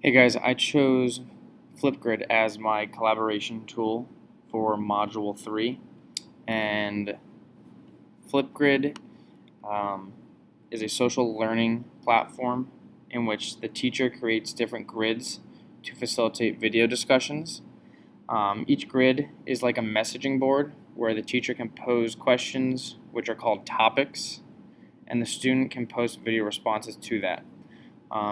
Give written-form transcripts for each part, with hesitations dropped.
Hey guys, I chose Flipgrid as my collaboration tool for Module 3, and Flipgrid is a social learning platform in which the teacher creates different grids to facilitate video discussions. Each grid is like a messaging board where the teacher can pose questions, which are called topics, and the student can post video responses to that.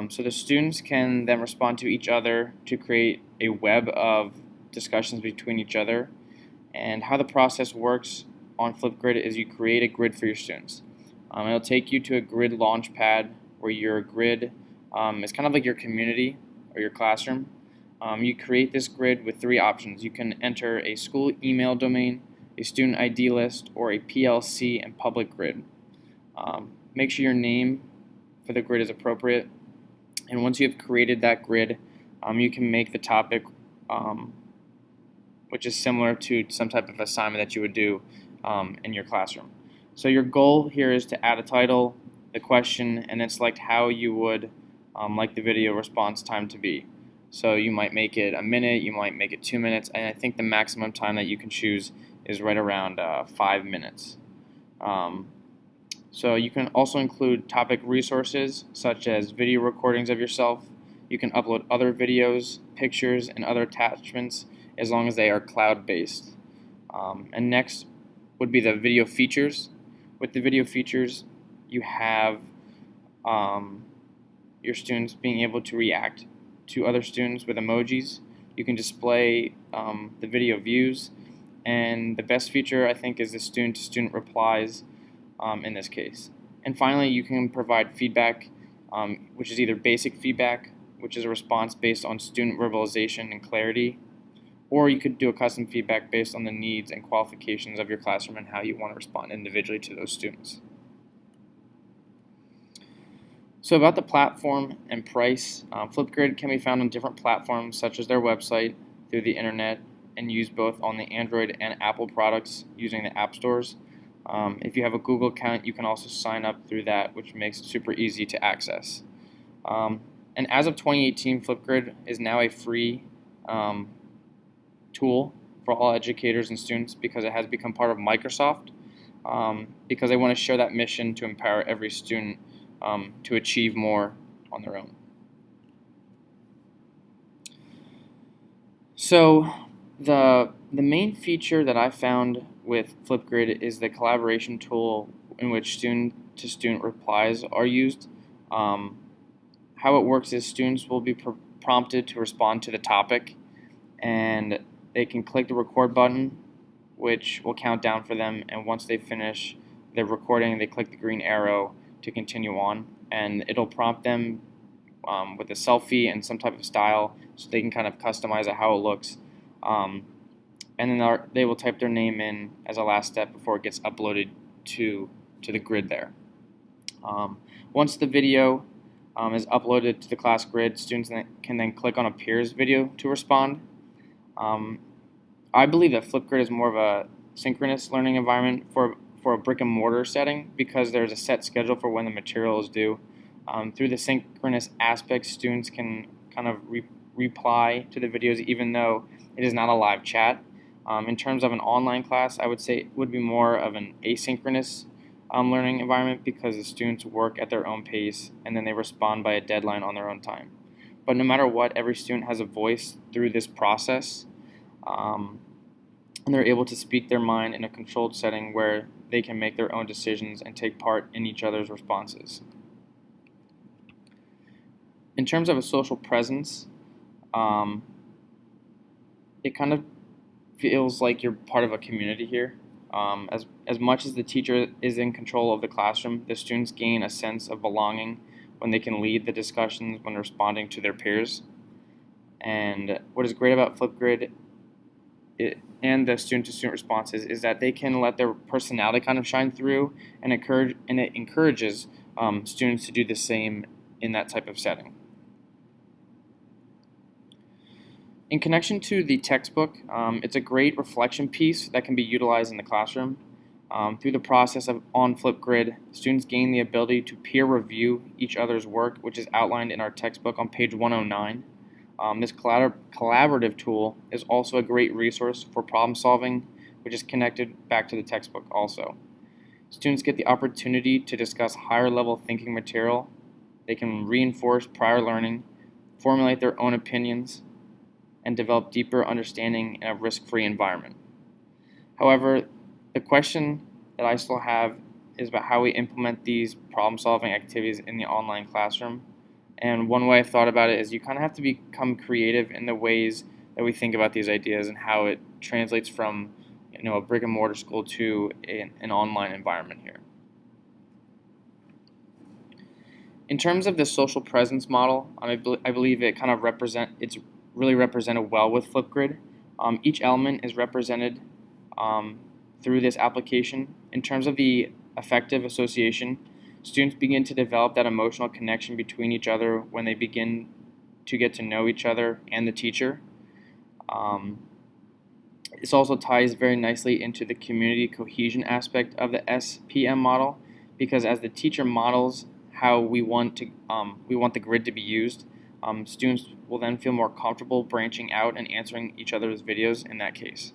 So the students can then respond to each other to create a web of discussions between each other. And how the process works on Flipgrid is you create a grid for your students. It'll take you to a grid launch pad where your grid is kind of like your community or your classroom. You create this grid with three options. You can enter a school email domain, a student ID list, or a PLC and public grid. Make sure your name for the grid is appropriate. And once you have created that grid, you can make the topic, which is similar to some type of assignment that you would do in your classroom. So your goal here is to add a title, the question, and then select how you would like the video response time to be. So you might make it a minute, you might make it 2 minutes, and I think the maximum time that you can choose is right around 5 minutes. So you can also include topic resources such as video recordings of yourself. You can upload other videos, pictures, and other attachments as long as they are cloud-based. And next would be the video features. With the video features, you have your students being able to react to other students with emojis. You can display the video views, and the best feature I think is the student-to-student replies in this case. And finally, you can provide feedback, which is either basic feedback, which is a response based on student verbalization and clarity, or you could do a custom feedback based on the needs and qualifications of your classroom and how you want to respond individually to those students. So about the platform and price, Flipgrid can be found on different platforms such as their website, through the internet, and used both on the Android and Apple products using the app stores. If you have a Google account, you can also sign up through that, which makes it super easy to access. And as of 2018, Flipgrid is now a free tool for all educators and students because it has become part of Microsoft, because they want to share that mission to empower every student to achieve more on their own. So the main feature that I found with Flipgrid is the collaboration tool in which student-to-student replies are used. How it works is students will be prompted to respond to the topic, and they can click the record button, which will count down for them, and once they finish their recording, they click the green arrow to continue on, and it'll prompt them with a selfie and some type of style so they can kind of customize it how it looks. And then they will type their name in as a last step before it gets uploaded to the grid there. Once the video is uploaded to the class grid, students can then click on a peers video to respond. I believe that Flipgrid is more of a synchronous learning environment for a brick and mortar setting because there's a set schedule for when the material is due. Through the synchronous aspect, students can kind of reply to the videos even though it is not a live chat. In terms of an online class, I would say it would be more of an asynchronous learning environment because the students work at their own pace and then they respond by a deadline on their own time. But no matter what, every student has a voice through this process, and they're able to speak their mind in a controlled setting where they can make their own decisions and take part in each other's responses. In terms of a social presence, it kind of feels like you're part of a community here. As much as the teacher is in control of the classroom, the students gain a sense of belonging when they can lead the discussions when responding to their peers. And what is great about Flipgrid and the student-to-student responses is that they can let their personality kind of shine through, and it encourages students to do the same in that type of setting. In connection to the textbook, it's a great reflection piece that can be utilized in the classroom. Through the process on Flipgrid, students gain the ability to peer review each other's work, which is outlined in our textbook on page 109. This collaborative tool is also a great resource for problem solving, which is connected back to the textbook also. Students get the opportunity to discuss higher level thinking material. They can reinforce prior learning, formulate their own opinions, and develop deeper understanding in a risk-free environment. However, the question that I still have is about how we implement these problem-solving activities in the online classroom. And one way I've thought about it is you kind of have to become creative in the ways that we think about these ideas and how it translates from a brick and mortar school to an online environment here. In terms of the social presence model, I believe it kind of it's really represented well with Flipgrid. Each element is represented through this application. In terms of the affective association, students begin to develop that emotional connection between each other when they begin to get to know each other and the teacher. This also ties very nicely into the community cohesion aspect of the SPM model, because as the teacher models how we want the grid to be used, students will then feel more comfortable branching out and answering each other's videos in that case.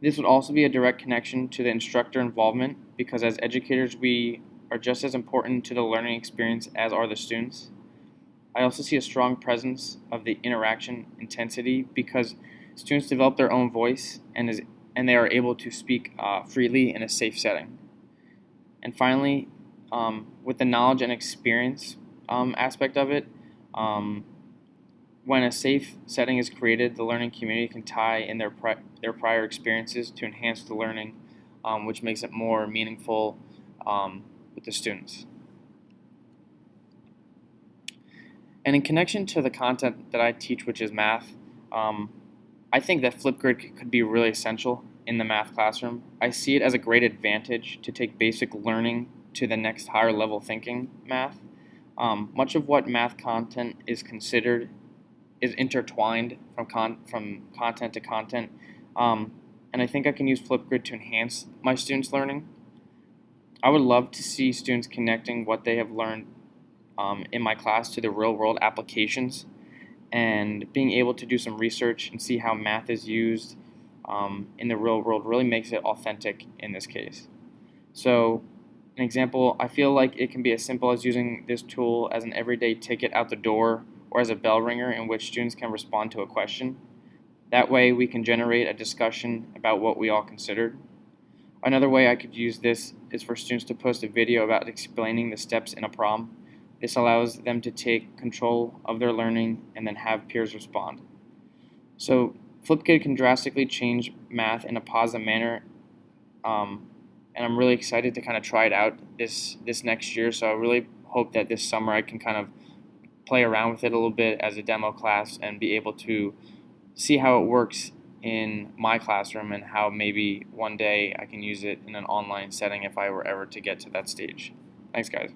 This would also be a direct connection to the instructor involvement, because as educators we are just as important to the learning experience as are the students. I also see a strong presence of the interaction intensity, because students develop their own voice and they are able to speak freely in a safe setting. And finally, with the knowledge and experience aspect of it, when a safe setting is created, the learning community can tie in their prior experiences to enhance the learning, which makes it more meaningful with the students. And in connection to the content that I teach, which is math, I think that Flipgrid could be really essential in the math classroom. I see it as a great advantage to take basic learning to the next higher level thinking math. Much of what math content is considered is intertwined from content to content, and I think I can use Flipgrid to enhance my students' learning. I would love to see students connecting what they have learned in my class to the real-world applications, and being able to do some research and see how math is used in the real world really makes it authentic in this case. So, an example, I feel like it can be as simple as using this tool as an everyday ticket out the door, or as a bell ringer in which students can respond to a question. That way we can generate a discussion about what we all considered. Another way I could use this is for students to post a video about explaining the steps in a problem. This allows them to take control of their learning and then have peers respond. So Flipgrid can drastically change math in a positive manner, and I'm really excited to kind of try it out this next year. So I really hope that this summer I can kind of play around with it a little bit as a demo class and be able to see how it works in my classroom, and how maybe one day I can use it in an online setting if I were ever to get to that stage. Thanks, guys.